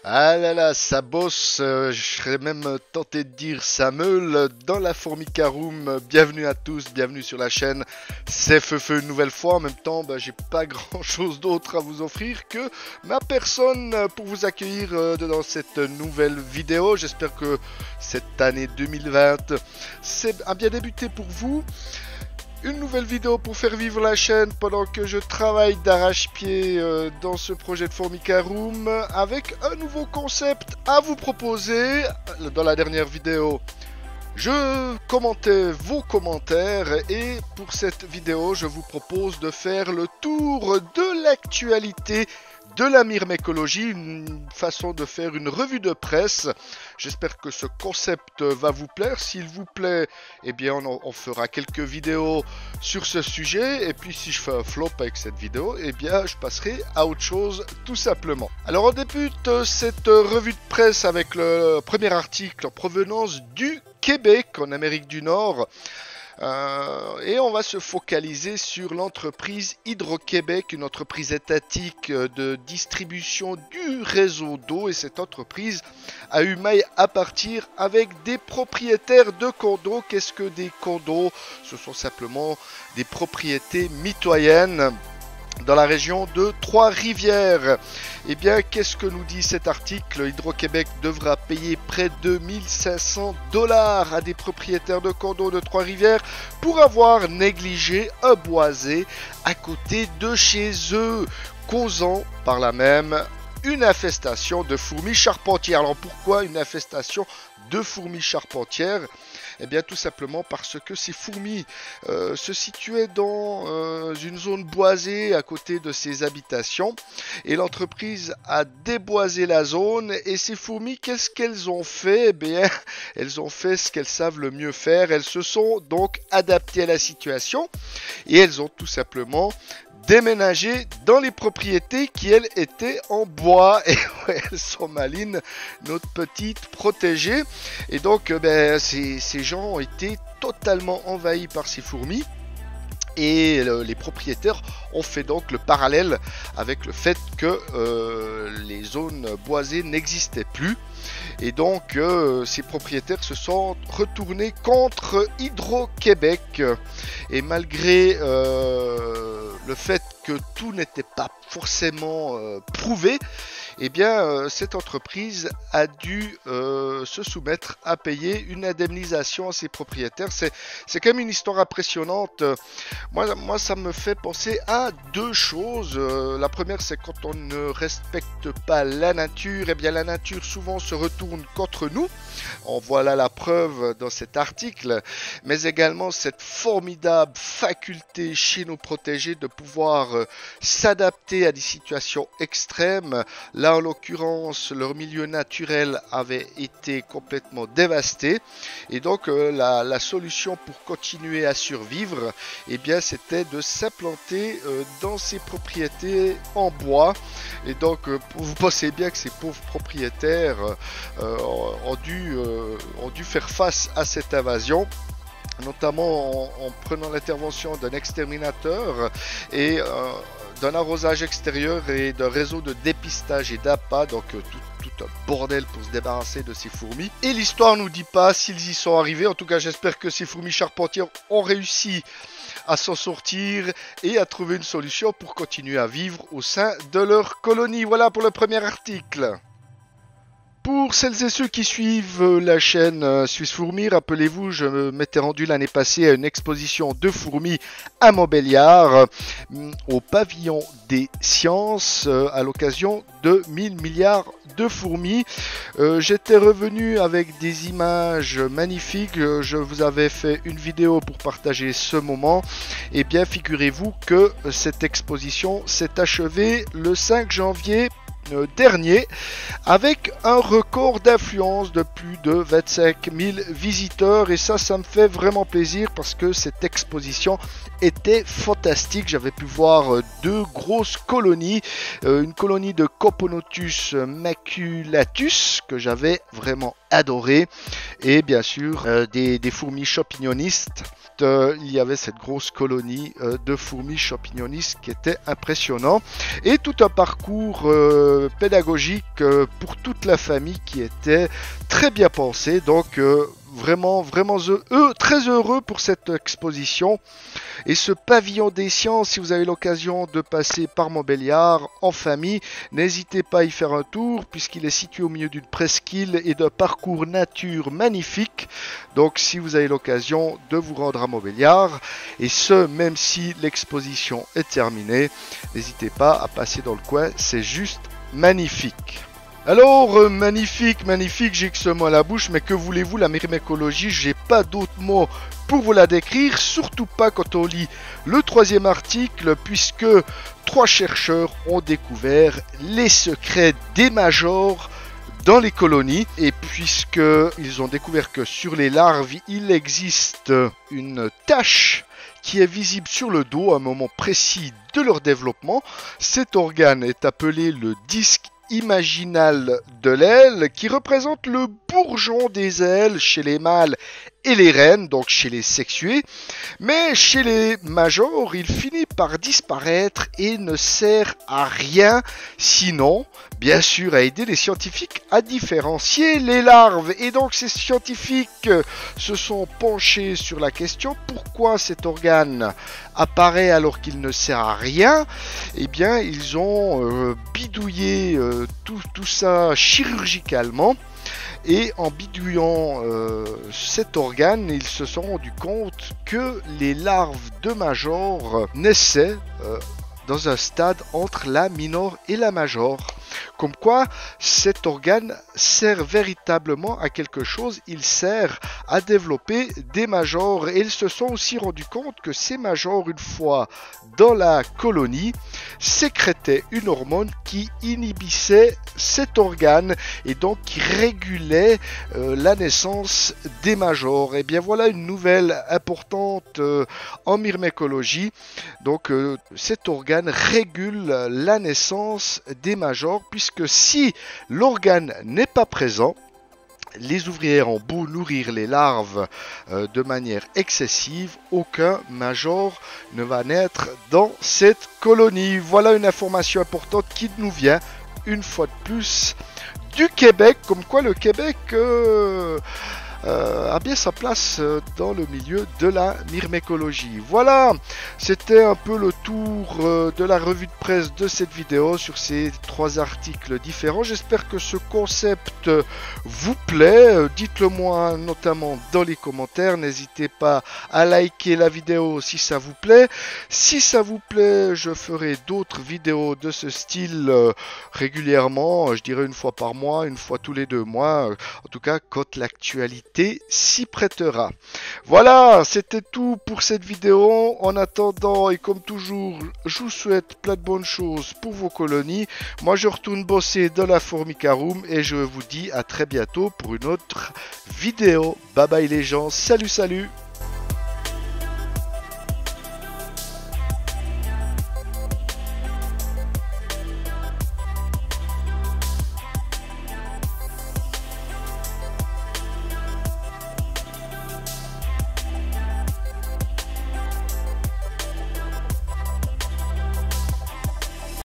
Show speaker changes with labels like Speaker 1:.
Speaker 1: Ah là là, ça bosse, je serais même tenté de dire ça meule dans la Formicaroom. Bienvenue à tous, bienvenue sur la chaîne. C'est Feufeu une nouvelle fois. En même temps, j'ai pas grand chose d'autre à vous offrir que ma personne pour vous accueillir dans cette nouvelle vidéo. J'espère que cette année 2020 a bien débuté pour vous. Une nouvelle vidéo pour faire vivre la chaîne pendant que je travaille d'arrache-pied dans ce projet de Formicaroom avec un nouveau concept à vous proposer. Dans la dernière vidéo, je commentais vos commentaires et pour cette vidéo, je vous propose de faire le tour de l'actualité de la myrmécologie, une façon de faire une revue de presse. J'espère que ce concept va vous plaire. S'il vous plaît, eh bien on fera quelques vidéos sur ce sujet. Et puis si je fais un flop avec cette vidéo, eh bien je passerai à autre chose tout simplement. Alors on débute cette revue de presse avec le premier article en provenance du Québec, en Amérique du Nord. Et on va se focaliser sur l'entreprise Hydro-Québec, une entreprise étatique de distribution du réseau d'eau. Et cette entreprise a eu maille à partir avec des propriétaires de condos. Qu'est-ce que des condos? Ce sont simplement des propriétés mitoyennes dans la région de Trois-Rivières. Eh bien, qu'est-ce que nous dit cet article? Hydro-Québec devra payer près de 1500 $ à des propriétaires de condos de Trois-Rivières pour avoir négligé un boisé à côté de chez eux, causant par là même une infestation de fourmis charpentières. Alors pourquoi une infestation de fourmis charpentières? Eh bien tout simplement parce que ces fourmis se situaient dans une zone boisée à côté de ces habitations et l'entreprise a déboisé la zone. Et ces fourmis, qu'est-ce qu'elles ont fait? Eh bien elles ont fait ce qu'elles savent le mieux faire. Elles se sont donc adaptées à la situation et elles ont tout simplement déménager dans les propriétés qui elles étaient en bois. Et ouais, elles sont malines, notre petite protégée. Et donc ces gens ont été totalement envahis par ces fourmis. Et les propriétaires ont fait donc le parallèle avec le fait que les zones boisées n'existaient plus. Et donc ces propriétaires se sont retournés contre Hydro-Québec. Et malgré le fait que tout n'était pas forcément prouvé, eh bien cette entreprise a dû se soumettre à payer une indemnisation à ses propriétaires. C'est quand même une histoire impressionnante. Moi ça me fait penser à deux choses. La première, c'est quand on ne respecte pas la nature, eh bien la nature souvent se retourne contre nous. En voilà la preuve dans cet article, mais également cette formidable faculté chez nos protégés de pouvoir s'adapter à des situations extrêmes. Là, en l'occurrence, leur milieu naturel avait été complètement dévasté. Et donc, la solution pour continuer à survivre, eh bien, c'était de s'implanter dans ces propriétés en bois. Et donc, vous pensez bien que ces pauvres propriétaires ont dû faire face à cette invasion, notamment en prenant l'intervention d'un exterminateur et d'un arrosage extérieur et d'un réseau de dépistage et d'appât, donc tout un bordel pour se débarrasser de ces fourmis. Et l'histoire nous dit pas s'ils y sont arrivés. En tout cas, j'espère que ces fourmis charpentières ont réussi à s'en sortir et à trouver une solution pour continuer à vivre au sein de leur colonie. Voilà pour le premier article. Pour celles et ceux qui suivent la chaîne Suisse Fourmis, rappelez-vous, je m'étais rendu l'année passée à une exposition de fourmis à Montbéliard, au pavillon des sciences, à l'occasion de 1000 milliards de fourmis. J'étais revenu avec des images magnifiques, je vous avais fait une vidéo pour partager ce moment. Et bien, figurez-vous que cette exposition s'est achevée le 5 janvier dernier avec un record d'affluence de plus de 25 000 visiteurs, et ça me fait vraiment plaisir parce que cette exposition était fantastique. J'avais pu voir deux grosses colonies, une colonie de Coponotus maculatus que j'avais vraiment adoré, et bien sûr des fourmis champignonistes. Il y avait cette grosse colonie de fourmis champignonistes qui était impressionnant, et tout un parcours pédagogique pour toute la famille qui était très bien pensé. Donc vraiment très heureux pour cette exposition. Et ce pavillon des sciences, si vous avez l'occasion de passer par Montbéliard en famille, n'hésitez pas à y faire un tour, puisqu'il est situé au milieu d'une presqu'île et d'un parcours nature magnifique. Donc si vous avez l'occasion de vous rendre à Montbéliard, et ce même si l'exposition est terminée, n'hésitez pas à passer dans le coin, c'est juste magnifique. Alors, magnifique, j'ai que ce mot à la bouche, mais que voulez-vous, la myrmécologie, j'ai pas d'autres mots pour vous la décrire, surtout pas quand on lit le 3e article, puisque 3 chercheurs ont découvert les secrets des majors dans les colonies, et puisqu'ils ont découvert que sur les larves, il existe une tache qui est visible sur le dos à un moment précis de leur développement. Cet organe est appelé le disque imaginal de l'aile, qui représente le bourgeon des ailes chez les mâles et les reines, donc chez les sexués. Mais chez les majors, il finit par disparaître et ne sert à rien, sinon, bien sûr, à aider les scientifiques à différencier les larves. Et donc ces scientifiques se sont penchés sur la question: pourquoi cet organe apparaît alors qu'il ne sert à rien? Eh bien, ils ont bidouillé tout ça chirurgicalement. Et en bidouillant cet organe, ils se sont rendus compte que les larves de major naissaient dans un stade entre la minor et la major. Comme quoi, cet organe sert véritablement à quelque chose, il sert à développer des majors. Et ils se sont aussi rendus compte que ces majors, une fois dans la colonie, sécrétaient une hormone qui inhibissait cet organe et donc qui régulait la naissance des majors. Et bien voilà une nouvelle importante en myrmécologie. Donc cet organe régule la naissance des majors, puisque si l'organe n'est pas présent, les ouvrières ont beau nourrir les larves de manière excessive, aucun major ne va naître dans cette colonie. Voilà une information importante qui nous vient une fois de plus du Québec, comme quoi le Québec a bien sa place dans le milieu de la myrmécologie. Voilà, c'était un peu le tour de la revue de presse de cette vidéo sur ces 3 articles différents. J'espère que ce concept vous plaît. Dites-le moi notamment dans les commentaires. N'hésitez pas à liker la vidéo si ça vous plaît. Si ça vous plaît, je ferai d'autres vidéos de ce style régulièrement. Je dirais une fois par mois, une fois tous les 2 mois. En tout cas, quand l'actualité s'y prêtera. Voilà, c'était tout pour cette vidéo. En attendant, et comme toujours, je vous souhaite plein de bonnes choses pour vos colonies. Moi, je retourne bosser dans la Formica Room et je vous dis à très bientôt pour une autre vidéo. Bye bye les gens, salut.